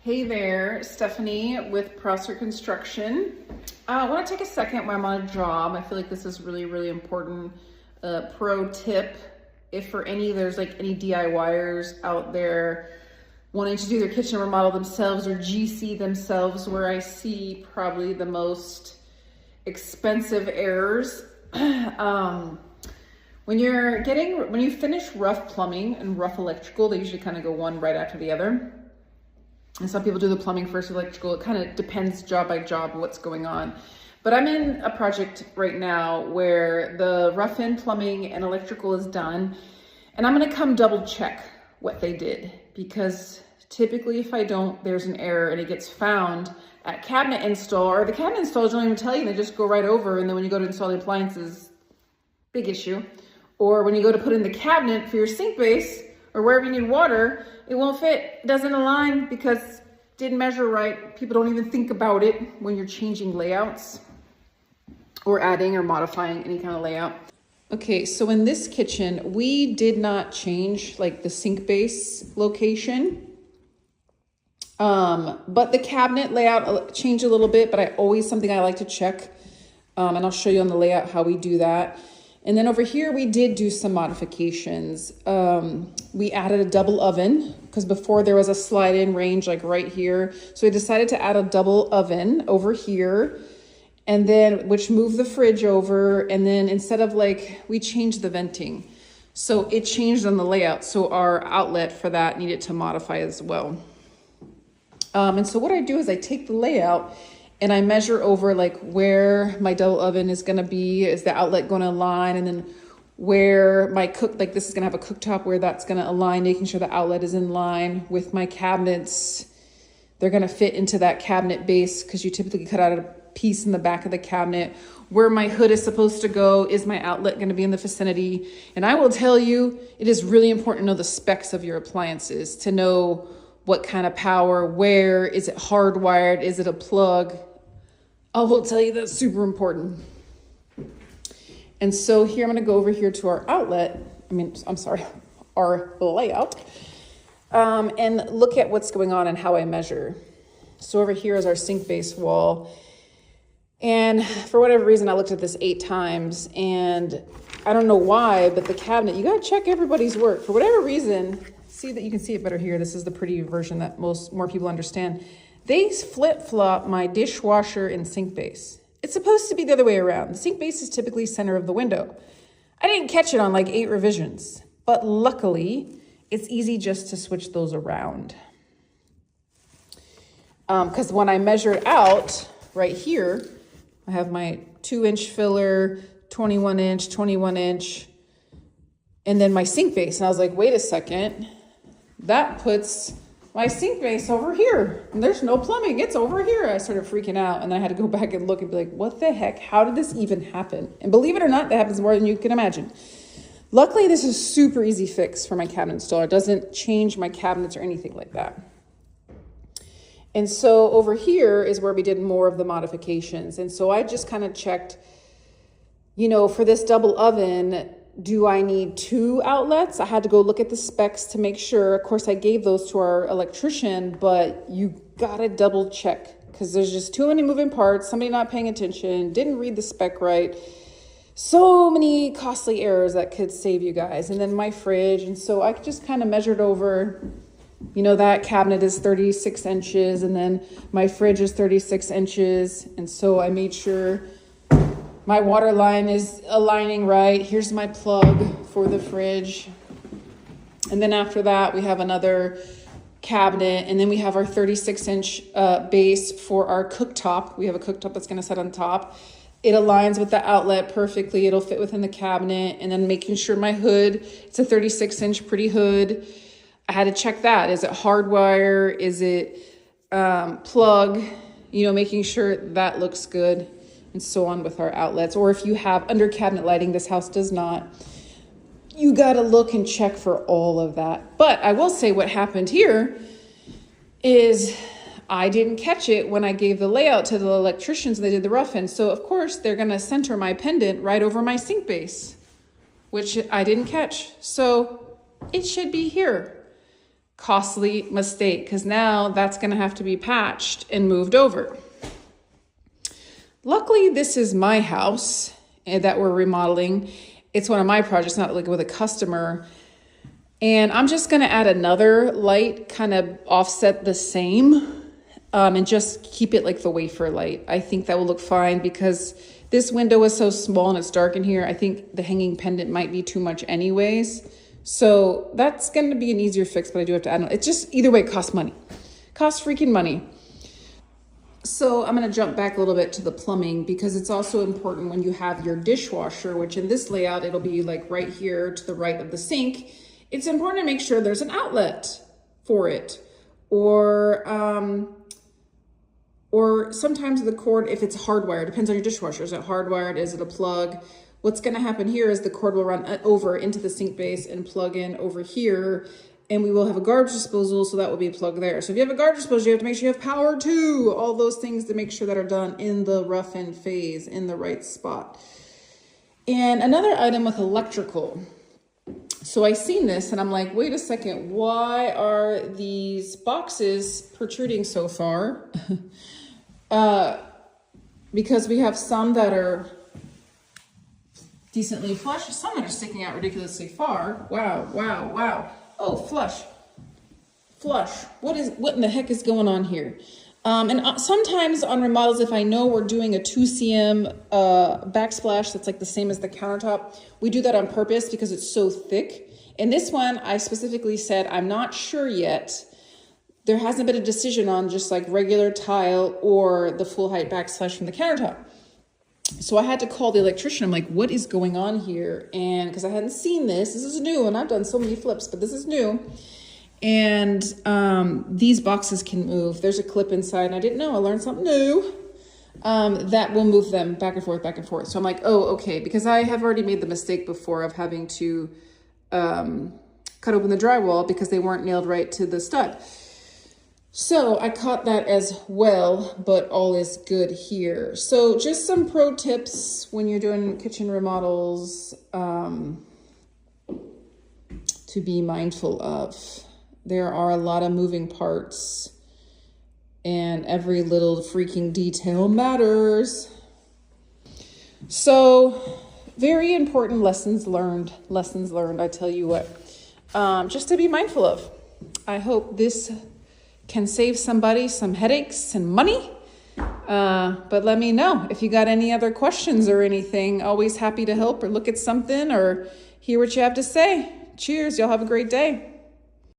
Hey there, Stephanie with Prosser Construction. I want to take a second while I'm on a job. I feel like this is really important pro tip. If for there's like any DIYers out there wanting to do their kitchen remodel themselves or GC themselves, where I see probably the most expensive errors. When you finish rough plumbing and rough electrical, they usually kind of go one right after the other. And some people do the plumbing first, electrical. It kind of depends job by job what's going on. But I'm in a project right now where the rough in plumbing and electrical is done. And I'm gonna come double check what they did, because typically if I don't, there's an error and it gets found at cabinet install, or the cabinet installers don't even tell you, they just go right over. And then when you go to install the appliances, big issue. Or when you go to put in the cabinet for your sink base or wherever you need water, it won't fit, it doesn't align because it didn't measure right. People don't even think about it when you're changing layouts or adding or modifying any kind of layout. Okay, so in this kitchen, we did not change like the sink base location. But the cabinet layout changed a little bit, but something I like to check. And I'll show you on the layout how we do that. And then over here, we did do some modifications. We added a double oven because before there was a slide in range like right here. So we decided to add a double oven over here, and then which moved the fridge over. And then instead of we changed the venting. So it changed on the layout. So our outlet for that needed to modify as well. And so what I do is I take the layout and I measure over where my double oven is gonna be, is the outlet gonna align, and then where my this is gonna have a cooktop, where that's gonna align, making sure the outlet is in line with my cabinets. They're gonna fit into that cabinet base because you typically cut out a piece in the back of the cabinet. Where my hood is supposed to go, is my outlet gonna be in the vicinity? And I will tell you, it is really important to know the specs of your appliances, to know what kind of power, where, is it hardwired, is it a plug? I will tell you that's super important. And so here I'm gonna go over here to our outlet, our layout, and look at what's going on and how I measure. So over here is our sink base wall. And for whatever reason, I looked at this 8 times, and I don't know why, but the cabinet, you gotta check everybody's work. For whatever reason, see that you can see it better here. This is the pretty version that more people understand. They flip-flop my dishwasher and sink base. It's supposed to be the other way around. The sink base is typically center of the window. I didn't catch it on 8 revisions, but luckily it's easy just to switch those around. Because when I measured out right here, I have my 2-inch filler, 21-inch, 21-inch, and then my sink base. And I was like, wait a second, that puts my sink base over here, and there's no plumbing, it's over here. I started freaking out, and then I had to go back and look and be like, what the heck? How did this even happen? And believe it or not, that happens more than you can imagine. Luckily, this is super easy fix for my cabinet installer. It doesn't change my cabinets or anything like that. And so over here is where we did more of the modifications. And so I just kind of checked, for this double oven, do I need 2 outlets? I had to go look at the specs to make sure. Of course, I gave those to our electrician, but you gotta double check because there's just too many moving parts, somebody not paying attention, didn't read the spec right. So many costly errors that could save you guys. And then my fridge. And so I just kind of measured over, that cabinet is 36 inches and then my fridge is 36 inches. And so I made sure my water line is aligning right. Here's my plug for the fridge. And then after that, we have another cabinet. And then we have our 36-inch base for our cooktop. We have a cooktop that's gonna sit on top. It aligns with the outlet perfectly. It'll fit within the cabinet. And then making sure my hood, it's a 36-inch pretty hood. I had to check that. Is it hardwire? Is it plug? Making sure that looks good. And so on with our outlets. Or if you have under cabinet lighting, this house does not, you got to look and check for all of that. But I will say what happened here is I didn't catch it when I gave the layout to the electricians and they did the rough in. So of course they're going to center my pendant right over my sink base, which I didn't catch. So it should be here. costly mistake, because now that's going to have to be patched and moved over. Luckily, this is my house that we're remodeling. It's one of my projects, not like with a customer. And I'm just going to add another light, kind of offset the same, and just keep it like the wafer light. I think that will look fine because this window is so small and it's dark in here. I think the hanging pendant might be too much anyways. So that's going to be an easier fix, but I do have to add. It's just, either way, it costs money. Costs freaking money. So I'm going to jump back a little bit to the plumbing because it's also important when you have your dishwasher, which in this layout, it'll be like right here to the right of the sink. It's important to make sure there's an outlet for it. Or sometimes the cord, if it's hardwired, depends on your dishwasher. Is it hardwired? Is it a plug? What's going to happen here is the cord will run over into the sink base and plug in over here, and we will have a garbage disposal, so that will be a plug there. So if you have a garbage disposal, you have to make sure you have power too. All those things to make sure that are done in the rough end phase, in the right spot. And another item with electrical. So I seen this and I'm like, wait a second, why are these boxes protruding so far? Because we have some that are decently flush, some that are sticking out ridiculously far. Wow, wow, wow. Oh, flush. What in the heck is going on here? And sometimes on remodels, if I know we're doing a 2 cm backsplash that's like the same as the countertop, we do that on purpose because it's so thick. In this one, I specifically said, I'm not sure yet. There hasn't been a decision on just like regular tile or the full height backsplash from the countertop. So I had to call the electrician. I'm like, what is going on here? And because I hadn't seen this is new, and I've done so many flips, but this is new. And these boxes can move. There's a clip inside, and I didn't know. I learned something new. That will move them back and forth, back and forth. So I'm like, oh, okay, because I have already made the mistake before of having to cut open the drywall because they weren't nailed right to the stud. So I caught that as well, but all is good here. So just some pro tips when you're doing kitchen remodels to be mindful of. There are a lot of moving parts and every little freaking detail matters. So very important lessons learned, I tell you what, just to be mindful of. I hope this can save somebody some headaches and money. But let me know if you got any other questions or anything. Always happy to help or look at something or hear what you have to say. Cheers. Y'all have a great day.